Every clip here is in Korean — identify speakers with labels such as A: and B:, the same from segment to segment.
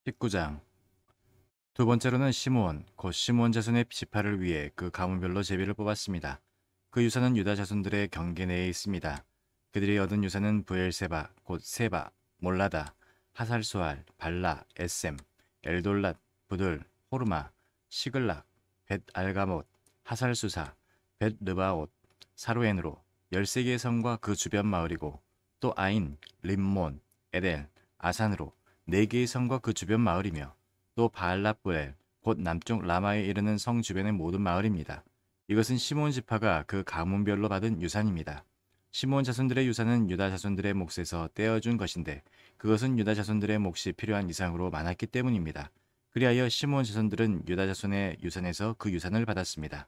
A: 19장. 두 번째로는 시므온 곧 시므온 자손의 지파를 위해 그 가문별로 제비를 뽑았습니다. 그 유산은 유다 자손들의 경계 내에 있습니다. 그들이 얻은 유산은 브엘세바 곧 세바, 몰라다, 하살수알, 발라, 에셈, 엘돌랏, 부들, 호르마, 시글락, 벳 알가못, 하살수사, 벳 르바옷, 사로엔으로 13개의 성과 그 주변 마을이고, 또 아인, 림몬, 에델, 아산으로 4개의 성과 그 주변 마을이며, 또 바알라브엘 곧 남쪽 라마에 이르는 성 주변의 모든 마을입니다. 이것은 시므온 지파가 그 가문별로 받은 유산입니다. 시므온 자손들의 유산은 유다 자손들의 몫에서 떼어준 것인데, 그것은 유다 자손들의 몫이 필요한 이상으로 많았기 때문입니다. 그리하여 시므온 자손들은 유다 자손의 유산에서 그 유산을 받았습니다.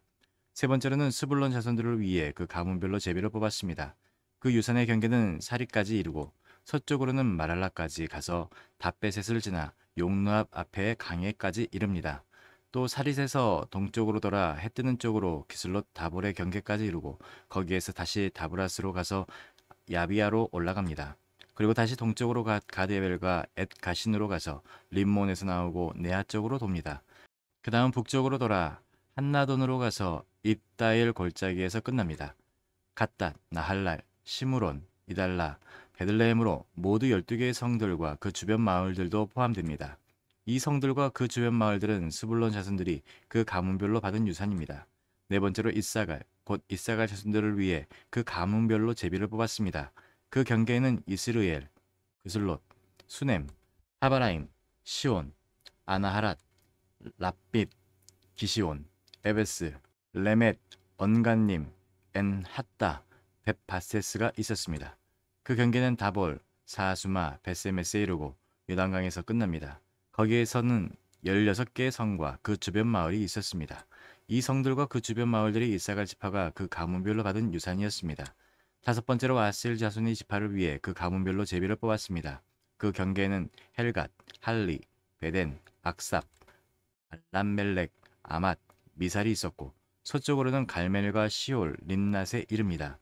A: 세 번째로는 스불론 자손들을 위해 그 가문별로 제비를 뽑았습니다. 그 유산의 경계는 사리까지 이르고, 서쪽으로는 마랄라까지 가서 다베셋을 지나 용르압 앞에 강해까지 이릅니다. 또 사릿에서 동쪽으로 돌아 해 뜨는 쪽으로 기슬롯 다볼의 경계까지 이르고, 거기에서 다시 다브라스로 가서 야비아로 올라갑니다. 그리고 다시 동쪽으로 가드에벨과 엣 가신으로 가서 림몬에서 나오고 네아 쪽으로 돕니다. 그 다음 북쪽으로 돌아 한나돈으로 가서 입다일 골짜기에서 끝납니다. 갓닷, 나할랄, 시므론, 이달라, 베들레헴으로 모두 12개의 성들과 그 주변 마을들도 포함됩니다. 이 성들과 그 주변 마을들은 스불론 자손들이 그 가문별로 받은 유산입니다. 네 번째로 이사갈, 곧 이사갈 자손들을 위해 그 가문별로 제비를 뽑았습니다. 그 경계에는 이스르엘, 그슬롯, 수넴, 하바라임, 시온, 아나하랏, 랍빗, 기시온, 에베스, 레멧, 언간님, 엔핫다, 벳바세스가 있었습니다. 그 경계는 다볼, 사수마, 베세메스에 이르고 요단강에서 끝납니다. 거기에서는 16개의 성과 그 주변 마을이 있었습니다. 이 성들과 그 주변 마을들이 이사갈 지파가 그 가문별로 받은 유산이었습니다. 다섯 번째로 아셀 자손의 지파를 위해 그 가문별로 제비를 뽑았습니다. 그 경계에는 헬갓, 할리, 베덴, 악삽, 람멜렉, 아맛, 미살이 있었고, 서쪽으로는 갈멜과 시올, 림낫에 이릅니다.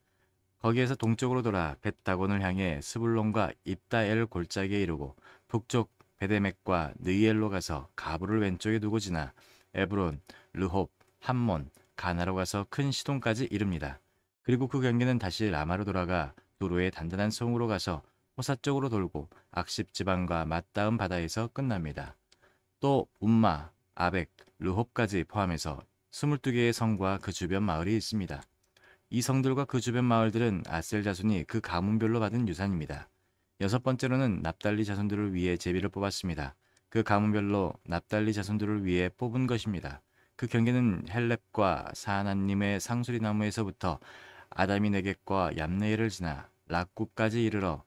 A: 거기에서 동쪽으로 돌아 벳다곤을 향해 스불론과 입다엘 골짜기에 이르고, 북쪽 베데맥과 느이엘로 가서 가브를 왼쪽에 두고 지나 에브론, 르홉, 함몬, 가나로 가서 큰 시돈까지 이릅니다. 그리고 그 경계는 다시 라마로 돌아가 도로의 단단한 성으로 가서 호사 쪽으로 돌고 악십 지방과 맞닿은 바다에서 끝납니다. 또 움마, 아벡, 르홉까지 포함해서 22개의 성과 그 주변 마을이 있습니다. 이 성들과 그 주변 마을들은 아셀 자손이 그 가문별로 받은 유산입니다. 여섯 번째로는 납달리 자손들을 위해 제비를 뽑았습니다. 그 가문별로 납달리 자손들을 위해 뽑은 것입니다. 그 경계는 헬렙과 사하나님의 상수리 나무에서부터 아다미 네겝과 얌네엘을 지나 락구까지 이르러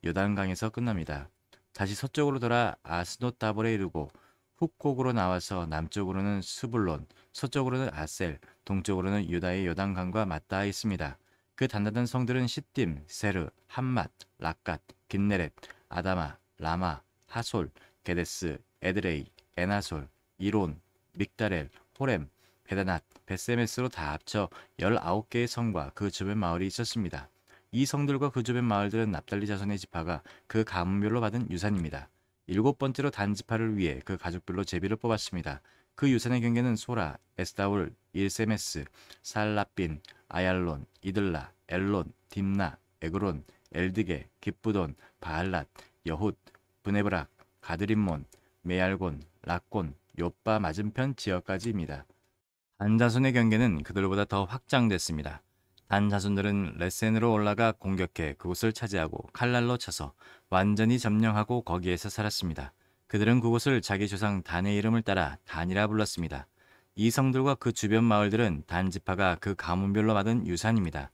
A: 요단강에서 끝납니다. 다시 서쪽으로 돌아 아스돗 다볼에 이르고 훅곡으로 나와서 남쪽으로는 스불론, 서쪽으로는 아셀, 동쪽으로는 유다의 요단강과 맞닿아 있습니다. 그 단단한 성들은 시딤, 세르, 함맛, 락갓, 긴네렛, 아다마, 라마, 하솔, 게데스, 에드레이, 에나솔, 이론, 믹다렐, 호렘, 베다낫, 베세메스로 다 합쳐 19개의 성과 그 주변 마을이 있었습니다. 이 성들과 그 주변 마을들은 납달리 자손의 지파가 그 가문별로 받은 유산입니다. 일곱 번째로 단 지파를 위해 그 가족별로 제비를 뽑았습니다. 그 유산의 경계는 소라, 에스다울, 일세메스, 살라빈, 아얄론, 이들라, 엘론, 딥나, 에그론, 엘드게, 기쁘돈, 바알랏, 여훗, 브네브락, 가드림몬, 메알곤, 락곤, 요빠 맞은편 지역까지입니다. 단 자손의 경계는 그들보다 더 확장됐습니다. 단 자손들은 레센으로 올라가 공격해 그곳을 차지하고 칼날로 쳐서 완전히 점령하고 거기에서 살았습니다. 그들은 그곳을 자기 조상 단의 이름을 따라 단이라 불렀습니다. 이 성들과 그 주변 마을들은 단 지파가 그 가문별로 받은 유산입니다.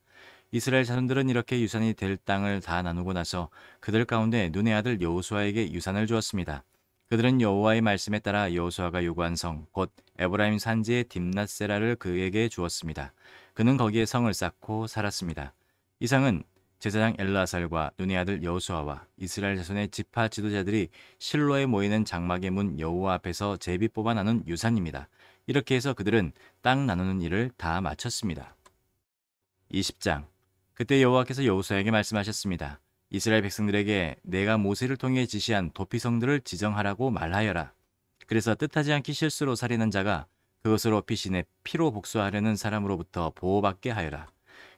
A: 이스라엘 자손들은 이렇게 유산이 될 땅을 다 나누고 나서 그들 가운데 눈의 아들 여호수아에게 유산을 주었습니다. 그들은 여호와의 말씀에 따라 여호수아가 요구한 성, 곧 에브라임 산지의 딥낫세라를 그에게 주었습니다. 그는 거기에 성을 쌓고 살았습니다. 이 성은 제사장 엘르아살과 눈의 아들 여호수아와 이스라엘 자손의 지파 지도자들이 실로에 모이는 장막의 문 여호와 앞에서 제비 뽑아 나눈 유산입니다. 이렇게 해서 그들은 땅 나누는 일을 다 마쳤습니다. 20장. 그때 여호와께서 여호수아에게 말씀하셨습니다. 이스라엘 백성들에게 내가 모세를 통해 지시한 도피성들을 지정하라고 말하여라. 그래서 뜻하지 않게 실수로 살인한 자가 그것으로 피신해 피로 복수하려는 사람으로부터 보호받게 하여라.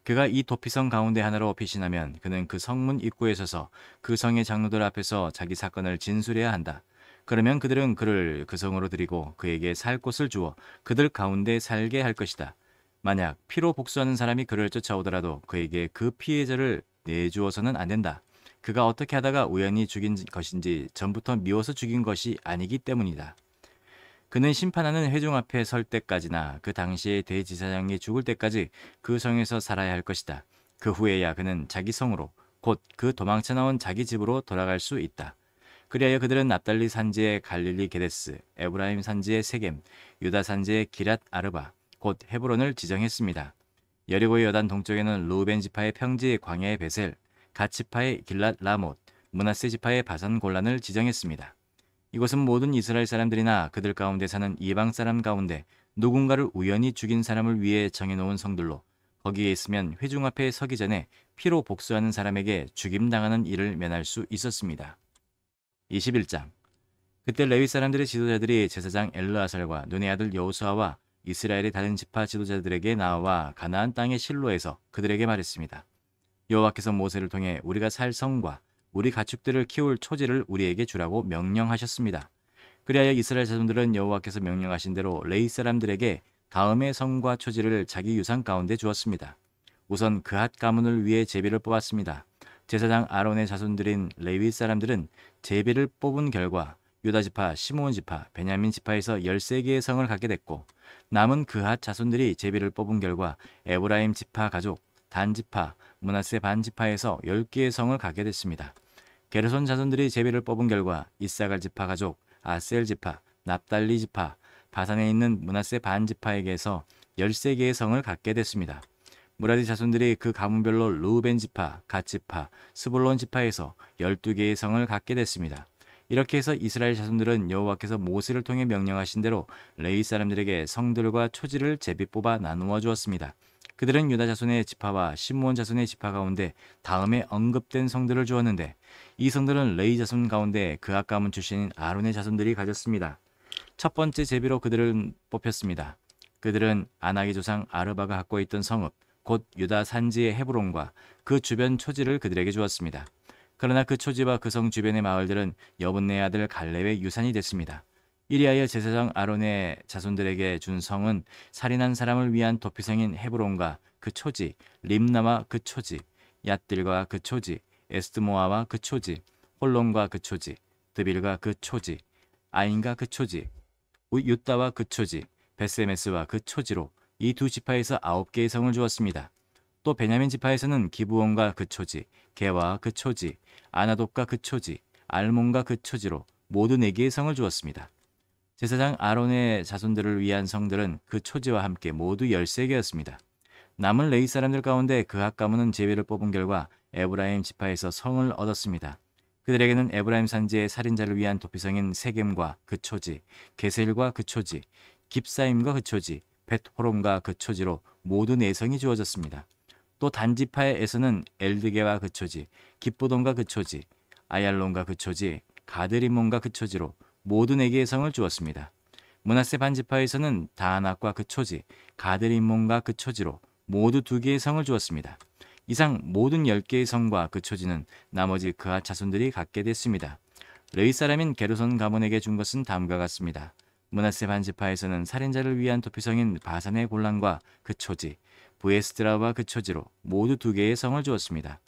A: 그가 이 도피성 가운데 하나로 피신하면 그는 그 성문 입구에 서서 그 성의 장로들 앞에서 자기 사건을 진술해야 한다. 그러면 그들은 그를 그 성으로 들이고 그에게 살 곳을 주어 그들 가운데 살게 할 것이다. 만약 피로 복수하는 사람이 그를 쫓아오더라도 그에게 그 피해자를 내주어서는 안 된다. 그가 어떻게 하다가 우연히 죽인 것인지 전부터 미워서 죽인 것이 아니기 때문이다. 그는 심판하는 회중 앞에 설 때까지나 그 당시의 대지사장이 죽을 때까지 그 성에서 살아야 할 것이다. 그 후에야 그는 자기 성으로 곧 그 도망쳐 나온 자기 집으로 돌아갈 수 있다. 그리하여 그들은 납달리 산지의 갈릴리 게데스, 에브라임 산지의 세겜, 유다 산지의 기랏 아르바, 곧 헤브론을 지정했습니다. 여리고의 여단 동쪽에는 루벤 지파의 평지 광야의 베셀, 갓 지파의 길랏 라못, 므낫세 지파의 바산 골란을 지정했습니다. 이곳은 모든 이스라엘 사람들이나 그들 가운데 사는 이방 사람 가운데 누군가를 우연히 죽인 사람을 위해 정해놓은 성들로 거기에 있으면 회중 앞에 서기 전에 피로 복수하는 사람에게 죽임당하는 일을 면할 수 있었습니다. 21장. 그때 레위 사람들의 지도자들이 제사장 엘르아살과 눈의 아들 여호수아와 이스라엘의 다른 지파 지도자들에게 나와 가나안 땅의 실로에서 그들에게 말했습니다. 여호와께서 모세를 통해 우리가 살 성과 우리 가축들을 키울 초지를 우리에게 주라고 명령하셨습니다. 그리하여 이스라엘 자손들은 여호와께서 명령하신 대로 레위 사람들에게 다음의 성과 초지를 자기 유산 가운데 주었습니다. 우선 그핫 가문을 위해 제비를 뽑았습니다. 제사장 아론의 자손들인 레위 사람들은 제비를 뽑은 결과 유다 지파, 시므온 지파, 베냐민 지파에서 13개의 성을 갖게 됐고 남은 그핫 자손들이 제비를 뽑은 결과 에브라임 지파 가족, 단 지파, 므낫세 반 지파에서 10개의 성을 갖게 됐습니다. 게르손 자손들이 제비를 뽑은 결과 이사갈 지파 가족, 아셀 지파, 납달리 지파, 바산에 있는 므낫세 반 지파에게서 13개의 성을 갖게 됐습니다. 무라디 자손들이 그 가문별로 루벤 지파, 갓 지파, 스불론 지파에서 12개의 성을 갖게 됐습니다. 이렇게 해서 이스라엘 자손들은 여호와께서 모세를 통해 명령하신 대로 레위 사람들에게 성들과 초지를 제비 뽑아 나누어 주었습니다. 그들은 유다 자손의 지파와 시므온 자손의 지파 가운데 다음에 언급된 성들을 주었는데 이 성들은 레위 자손 가운데 그앗 가문 출신인 아론의 자손들이 가졌습니다. 첫 번째 제비로 그들은 뽑혔습니다. 그들은 아낙의 조상 아르바가 갖고 있던 성읍 곧 유다 산지의 헤브론과 그 주변 초지를 그들에게 주었습니다. 그러나 그 초지와 그 성 주변의 마을들은 여분네 아들 갈렙의 유산이 됐습니다. 이리하여 제사장 아론의 자손들에게 준 성은 살인한 사람을 위한 도피성인 헤브론과 그 초지, 림나와 그 초지, 얏딜과 그 초지, 에스드모아와 그 초지, 홀론과 그 초지, 드빌과 그 초지, 아인과 그 초지, 유다와 그 초지, 베세메스와 그 초지로 이 두 지파에서 9개의 성을 주었습니다. 또 베냐민 지파에서는 기브온과 그 초지, 게와 그 초지, 아나돗과 그 초지, 알몬과 그 초지로 모두 4개의 성을 주었습니다. 제사장 아론의 자손들을 위한 성들은 그 초지와 함께 모두 13개였습니다. 남은 레위 사람들 가운데 그앗 가문은 제비를 뽑은 결과 에브라임 지파에서 성을 얻었습니다. 그들에게는 에브라임 산지의 살인자를 위한 도피성인 세겜과 그 초지, 게셀과 그 초지, 깁사임과 그 초지, 벳호롬과 그 초지로 모두 4성이 주어졌습니다. 또 단지파에서는 엘드게와 그 초지, 깁보돈과 그 초지, 아얄론과 그 초지, 가드리몬과 그 초지로 모두 4개의 성을 주었습니다. 므낫세 반지파에서는 다낙과 그 초지, 가드리몬과 그 초지로 모두 2개의 성을 주었습니다. 이상 모든 10개의 성과 그 초지는 나머지 그앗 자손들이 갖게 됐습니다. 레위 사람인 게르손 가문에게 준 것은 다음과 같습니다. 므낫세 반지파에서는 살인자를 위한 도피성인 바산의 골란과 그 초지, 부에스드라와 그 초지로 모두 2개의 성을 주었습니다.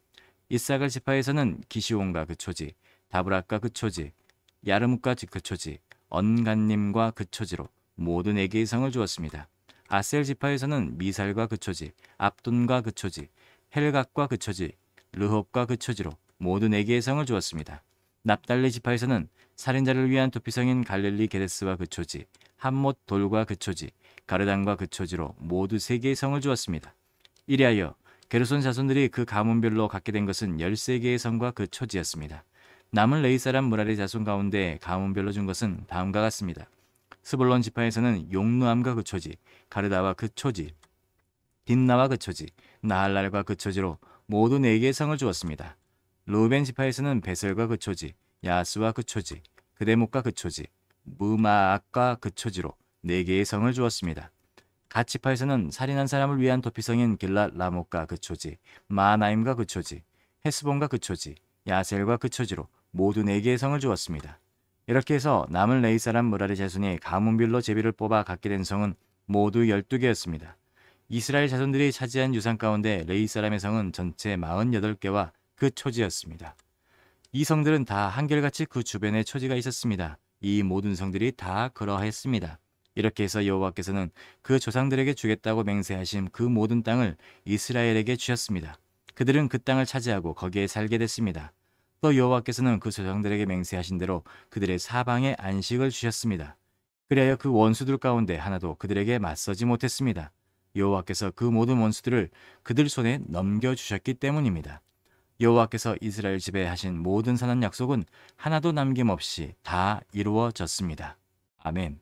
A: 이사갈 지파에서는 기시온과 그 초지, 다브락과 그 초지, 야르뭇과 그 초지, 언간님과 그 초지로 모두 4개의 성을 주었습니다. 아셀 지파에서는 미살과 그 초지, 압돈과 그 초지, 헬각과 그 초지, 르홉과 그 초지로 모두 4개의 성을 주었습니다. 납달리 지파에서는 살인자를 위한 도피성인 갈릴리 게데스와 그 초지, 함못 돌과 그 초지, 가르단과 그 초지로 모두 3개의 성을 주었습니다. 이리하여 게르손 자손들이 그 가문별로 갖게 된 것은 13개의 성과 그 초지였습니다. 남은 레위 사람 무라리 자손 가운데 가문별로 준 것은 다음과 같습니다. 스불론 지파에서는 용누암과 그 초지, 가르다와 그 초지, 딘나와 그 초지, 나할랄과 그 초지로 모두 4개의 성을 주었습니다. 르우벤 지파에서는 베셀과 그 초지, 야스와 그 초지, 그레못과 그 초지, 무마악과 그 초지로 4개의 성을 주었습니다. 갓 지파에서는 살인한 사람을 위한 도피성인 길랏 라못과 그 초지, 마하나임과 그 초지, 헤스본과 그 초지, 야셀과 그 초지로 모두 4개의 성을 주었습니다. 이렇게 해서 남은 레위 사람 무라리 자손이 가문별로 제비를 뽑아 갖게 된 성은 모두 12개였습니다. 이스라엘 자손들이 차지한 유산 가운데 레위 사람의 성은 전체 48개와 그 초지였습니다. 이 성들은 다 한결같이 그 주변에 초지가 있었습니다. 이 모든 성들이 다 그러했습니다. 이렇게 해서 여호와께서는 그 조상들에게 주겠다고 맹세하신 그 모든 땅을 이스라엘에게 주셨습니다. 그들은 그 땅을 차지하고 거기에 살게 됐습니다. 또 여호와께서는 그 조상들에게 맹세하신 대로 그들의 사방에 안식을 주셨습니다. 그리하여 그 원수들 가운데 하나도 그들에게 맞서지 못했습니다. 여호와께서 그 모든 원수들을 그들 손에 넘겨주셨기 때문입니다. 여호와께서 이스라엘 집에 하신 모든 선한 약속은 하나도 남김없이 다 이루어졌습니다. 아멘.